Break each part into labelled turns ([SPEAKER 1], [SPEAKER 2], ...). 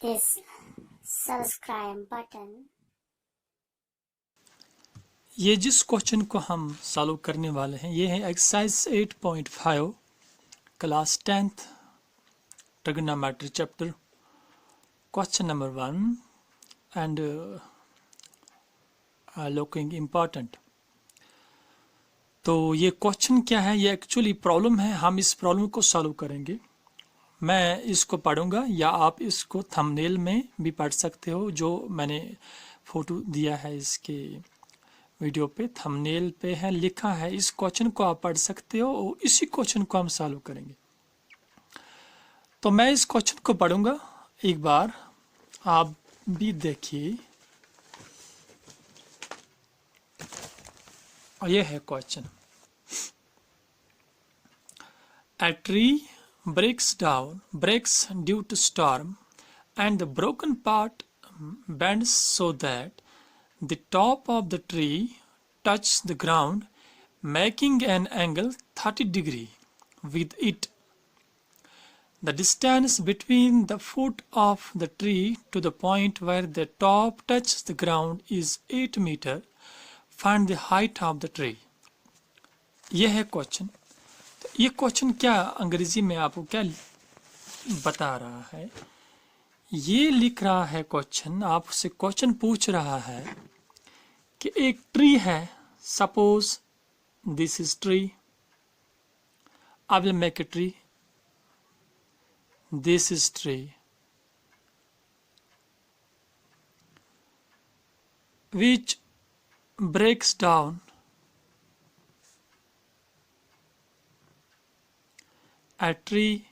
[SPEAKER 1] this subscribe button.
[SPEAKER 2] ये जिस question को हम सॉल्व करने वाले हैं ये है exercise 8.5 class 10th trigonometry chapter question number 1 and looking important. तो ये क्वेश्चन क्या है, ये एक्चुअली प्रॉब्लम है। हम इस प्रॉब्लम को सॉल्व करेंगे। मैं इसको पढ़ूंगा या आप इसको थंबनेल में भी पढ़ सकते हो, जो मैंने फोटो दिया है इसके वीडियो पे, थंबनेल पे है, लिखा है। इस क्वेश्चन को आप पढ़ सकते हो और इसी क्वेश्चन को हम सॉल्व करेंगे। तो मैं इस क्वेश्चन को पढ़ूंगा, एक बार आप भी देखिए। और यह है question. A tree breaks due to storm, and the broken part bends so that the top of the tree touches the ground, making an angle 30 degree with it. The distance between the foot of the tree to the point where the top touches the ground is 8 meter. Find the height of the tree. यह है question. तो ये question क्या अंग्रेजी में आपको क्या बता रहा है, ये लिख रहा है क्वेश्चन, आपसे क्वेश्चन पूछ रहा है कि एक ट्री है। Suppose this is tree, I will make a tree, this is tree which breaks down a tree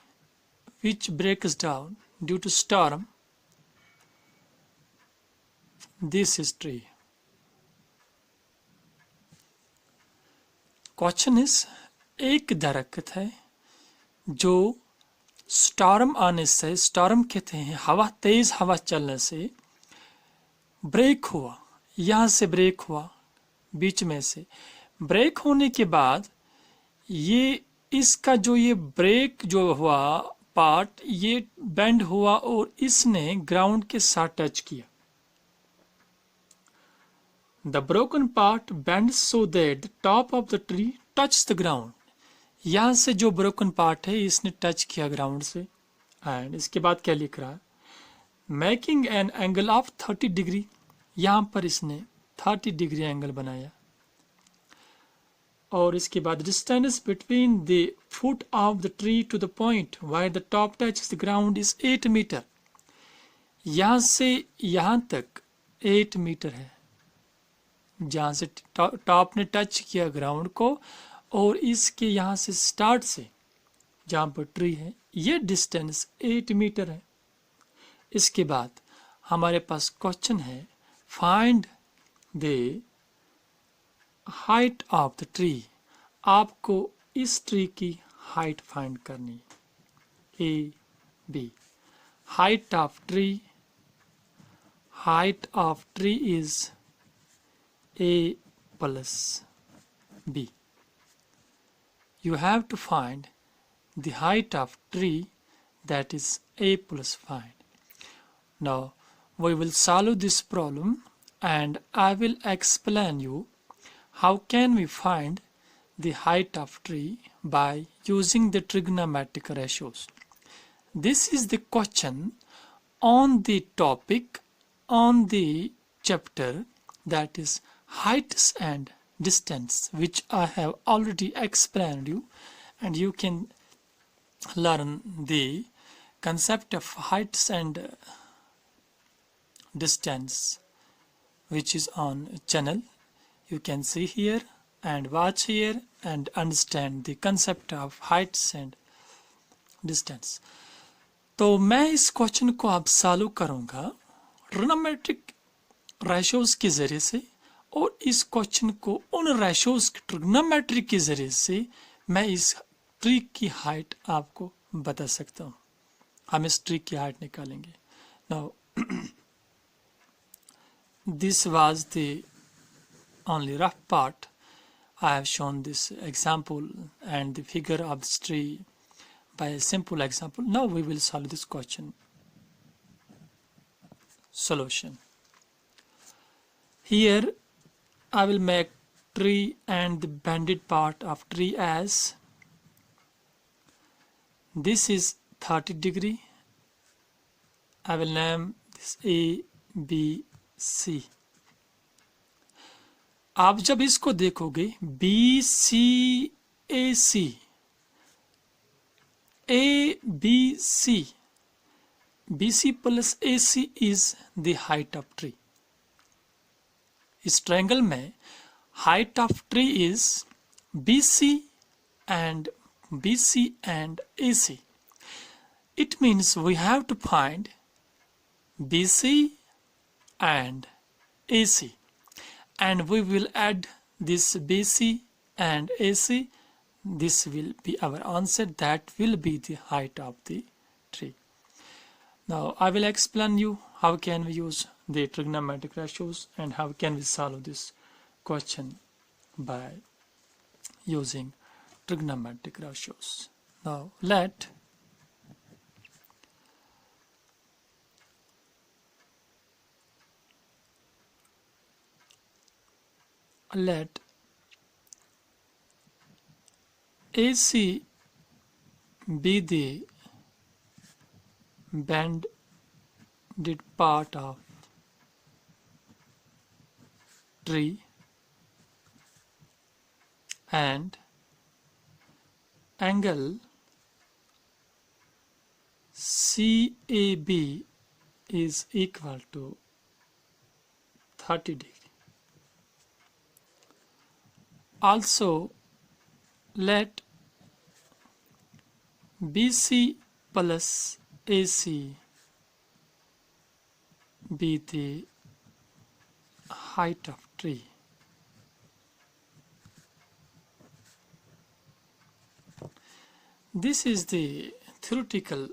[SPEAKER 2] which breaks down due to storm. This is tree. Question is, एक दरख्त है जो स्टॉर्म आने से, स्टॉर्म कहते हैं हवा, तेज हवा चलने से ब्रेक हुआ, यहां से ब्रेक हुआ, बीच में से ब्रेक होने के बाद ये इसका जो ये ब्रेक जो हुआ पार्ट, ये बेंड हुआ और इसने ग्राउंड के साथ टच किया। The broken part bend so that the top of the tree touch the ground. यहां से जो ब्रोकन पार्ट है इसने टच किया ग्राउंड से। एंड इसके बाद क्या लिख रहा है, making an angle of 30 degree. यहां पर इसने 30 डिग्री एंगल बनाया। और इसके बाद distance between the foot of the tree to the point wire the top touch the ground is 8 metre. यहां से यहां तक 8 मीटर है, जहां से टॉप ने टच किया ग्राउंड को, और इसके यहां से स्टार्ट से जहां पर ट्री है ये डिस्टेंस 8 मीटर है। इसके बाद हमारे पास क्वेश्चन है, find the height of the tree. आपको इस ट्री की हाइट फाइंड करनी है। A B, height of tree, height of tree is A plus B. You have to find the height of tree, that is a plus 5. Now we will solve this problem and I will explain you how can we find the height of tree by using the trigonometric ratios. This is the question on the topic on the chapter, that is heights and distance, which I have already explained you, and you can learn the concept of heights and distance, which is on channel. You can see here and watch here and understand the concept of heights and distance. तो मैं इस question को अब solve करूंगा trigonometric ratios के जरिए से, और इस क्वेश्चन को उन रेशियोज ट्रिग्नोमेट्री के जरिए से मैं इस ट्री की हाइट आपको बता सकता हूं। हम इस ट्री की हाइट निकालेंगे। Now this was the only rough part. I have shown this example and the figure of this tree by a simple example. Now we will solve this question. solution. Here I will make tree and the banded part of tree as this is 30 degree. I will name this A, B, C. आप जब इसको देखोगे B, C, A, C, A, B, C, BC plus AC is the height of tree. इस triangle में height of tree is BC and AC. It means we have to find BC and AC, and we will add this BC and AC. This will be our answer. That will be the height of the tree. Now I will explain you how can we use the trigonometric ratios and how can we solve this question by using trigonometric ratios. Now let AC be the banded part of tree and angle CAB is equal to 30 degree. Also let BC plus AC be the height of tree. This is the theoretical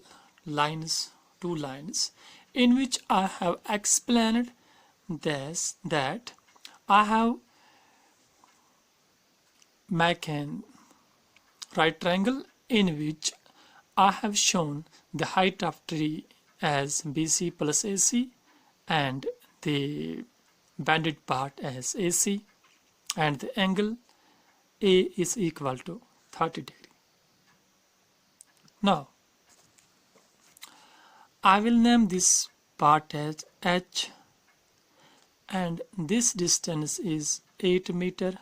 [SPEAKER 2] lines, two lines, in which I have explained this, that I have make an right triangle in which I have shown the height of tree as BC plus AC and the banded part as AC, and the angle A is equal to 30 degree. Now I will name this part as H, and this distance is 8 meter.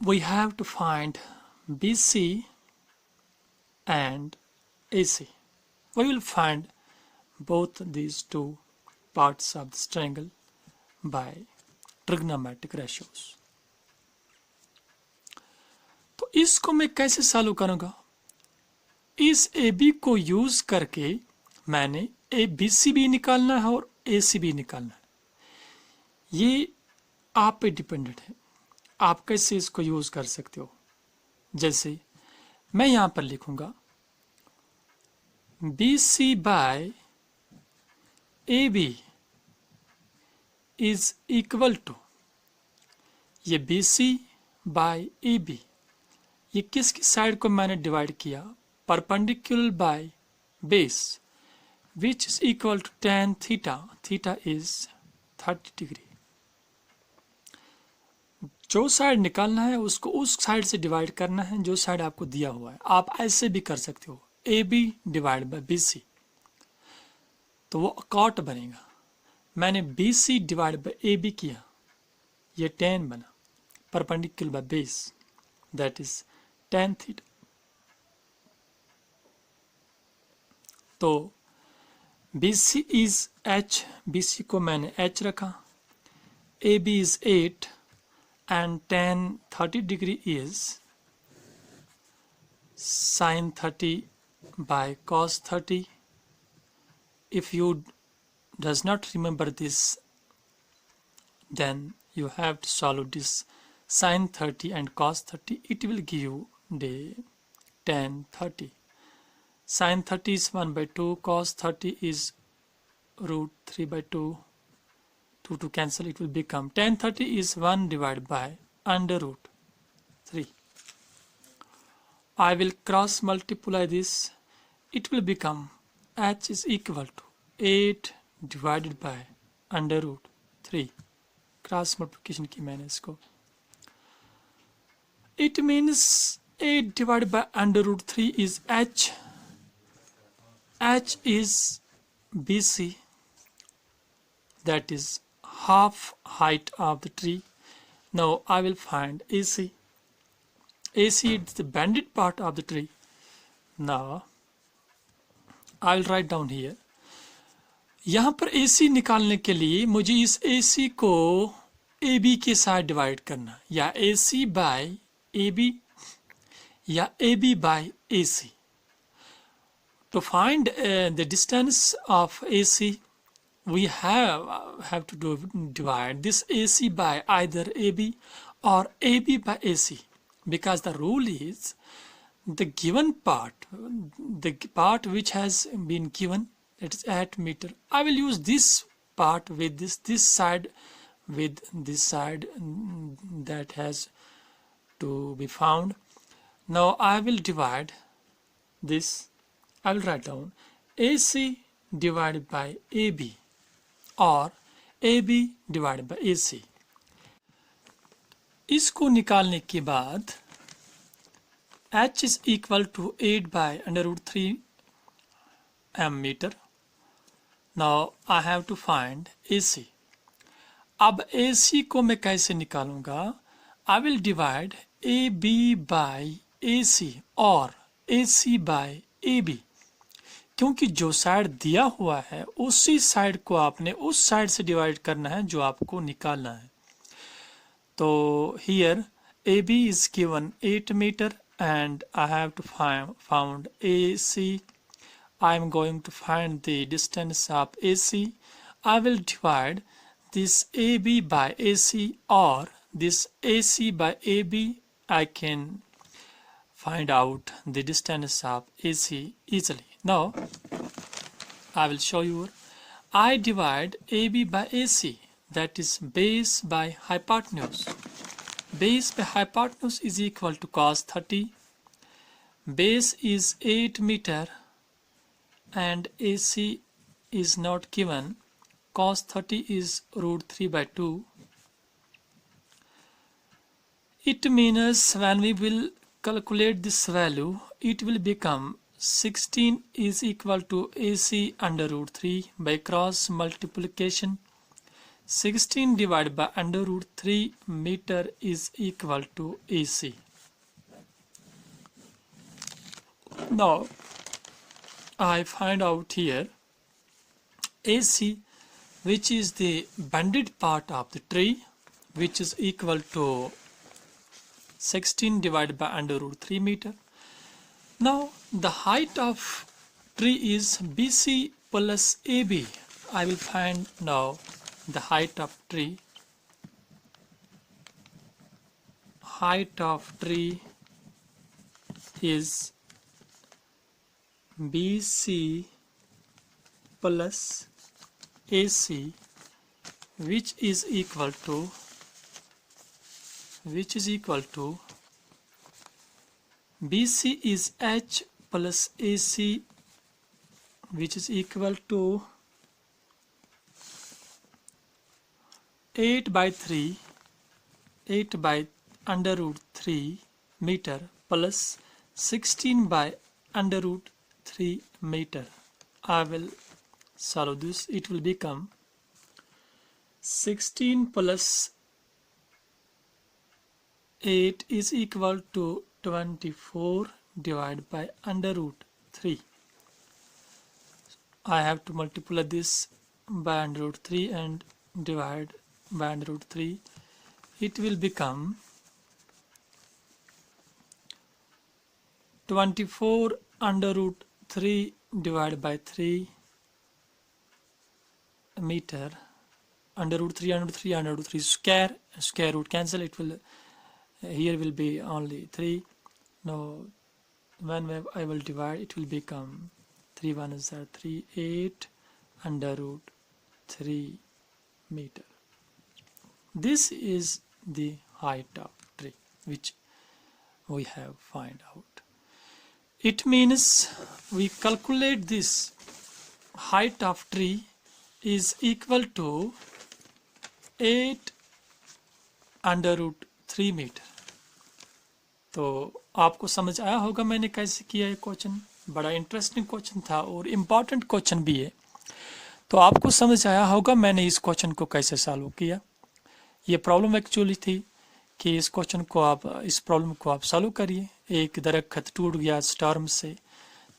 [SPEAKER 2] We have to find BC and AC. We will find both these two parts of this triangle by trigonometric ratios. तो इसको मैं कैसे solve करूंगा? इस AB को use करके मैंने ABC भी निकालना है और AC भी निकालना है। ये आप पे डिपेंडेंट है, आप कैसे इसको यूज कर सकते हो। जैसे मैं यहां पर लिखूंगा BC by AB is equal to, ये BC बाय AB, ये किसकी साइड को मैंने डिवाइड किया? Perpendicular by base, which is equal to tan theta, theta is 30 degree. जो साइड निकालना है उसको उस साइड से डिवाइड करना है जो साइड आपको दिया हुआ है। आप ऐसे भी कर सकते हो, AB डिवाइड बाय BC, तो वो कॉट बनेगा। मैंने BC डिवाइड बाय AB किया, ये tan बना, perpendicular by base, that is tan theta. तो BC इज H, BC को मैंने H रखा, AB is 8 and tan 30 degree is sin 30 by cos 30. If you does not remember this, then you have to solve this sin 30 and cos 30. It will give you the tan 30. Sin 30 is 1 by 2, cos 30 is root 3 by 2. 2 to cancel, it will become tan 30 is 1 divided by under root 3. I will cross multiply this. it will become h is equal to 8 divided by under root 3. Cross multiplication की मैंने इसको. It means 8 divided by under root 3 is h. H is BC, that is half height of the tree. Now I will find AC. AC is the bended part of the tree. Now I will write down here. यहाँ पर AC निकालने के लिए मुझे इस AC को AB के साथ डिवाइड करना, या AC बाय AB या AB by AC. To find the distance of AC, we have to divide this AC by either AB or AB by AC, because the rule is the given part, the part which has been given, it is 8 meter. I will use this part with this side with this side that has to be found. Now I will divide this. I will write down AC divided by AB or AB divided by AC. इसको निकालने के बाद H is equal to 8 by under root 3 meter. Now I have to find AC. अब AC को मैं कैसे निकालूंगा? I will divide AB by AC or AC by AB. क्योंकि जो साइड दिया हुआ है उसी साइड को आपने उस साइड से डिवाइड करना है जो आपको निकालना है. तो here AB is given 8 meter and I have to found AC. I am going to find the distance of AC. I will divide this AB by AC or this AC by AB. I can find out the distance of AC easily. Now I will show you. I divide AB by AC, that is base by hypotenuse. Base by hypotenuse is equal to cos 30. Base is 8 meter and AC is not given. Cos 30 is root 3 by 2. It means when we will calculate this value, it will become 16 is equal to AC under root 3 by cross multiplication. 16 divided by under root 3 meter is equal to AC. Now I find out here AC, which is the bended part of the tree, which is equal to 16 divided by under root 3 meter. Now the height of tree is BC plus AB. I will find now the height of tree. Height of tree is BC plus AC, which is equal to BC is H plus AC, which is equal to 8 by under root 3 meter plus 16 by under root 3 meter. I will solve this. It will become 16 plus 8 is equal to 24 divided by under root 3. I have to multiply this by under root 3 and divide by under root 3. It will become 24 under root 3 divided by 3 meter. Under root 3 under root 3 square root cancel. It will here will be only 3. Now when I will divide, it will become 3 1 is 3 8 under root 3 meter. This is the height of tree which we have find out. It means we calculate this height of tree is equal to 8 under root 3 metre. तो आपको समझ आया होगा मैंने कैसे किया ये question. बड़ा इंटरेस्टिंग क्वेश्चन था और इम्पॉर्टेंट क्वेश्चन भी है। तो आपको समझ आया होगा मैंने इस क्वेश्चन को कैसे सॉल्व किया। ये प्रॉब्लम एक्चुअली थी कि इस प्रॉब्लम को आप सॉल्व करिए। एक दरख्त टूट गया स्टॉर्म से,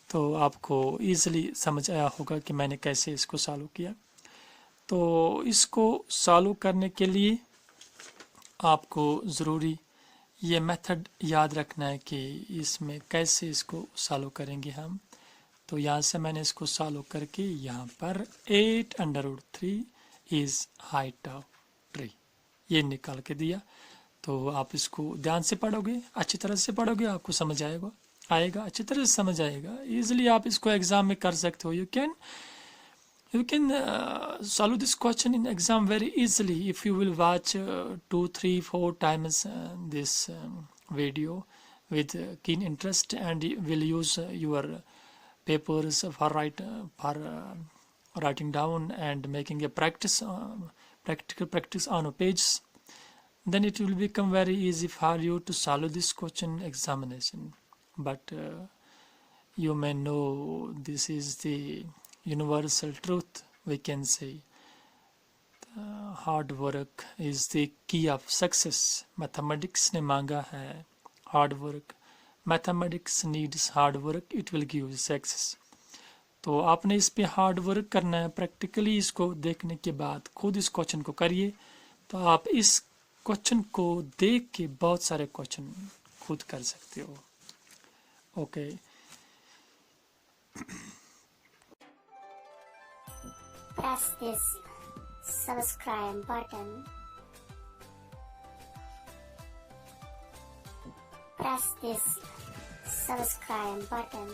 [SPEAKER 2] तो आपको इजीली समझ आया होगा कि मैंने कैसे इसको सॉल्व किया। तो इसको सॉल्व करने के लिए आपको ज़रूरी ये मेथड याद रखना है कि इसमें कैसे इसको सॉल्व करेंगे हम। तो यहाँ से मैंने इसको सॉल्व करके यहाँ पर 8 under root 3 is height of tree ये निकाल के दिया। तो आप इसको ध्यान से पढ़ोगे, अच्छी तरह से पढ़ोगे, आपको समझ आएगा अच्छी तरह से समझ आएगा। इजीली आप इसको एग्जाम में कर सकते हो। You can solve this question in exam very easily if you will watch 2, 3, 4 times this video with keen interest, and you will use your papers for writing down and making a practical practice on a page. Then it will become very easy for you to solve this question examination. But you may know this is the universal truth, we can say. Hard work is the key of success. Mathematics ने मांगा है hard work. Mathematics needs hard work, it will give success. तो आपने इस पे hard work करना है। Practically इसको देखने के बाद खुद इस क्वेश्चन को kariye, तो आप इस क्वेश्चन को देख के बहुत सारे क्वेश्चन खुद कर सकते हो। Okay
[SPEAKER 1] Press this subscribe button. Press this subscribe button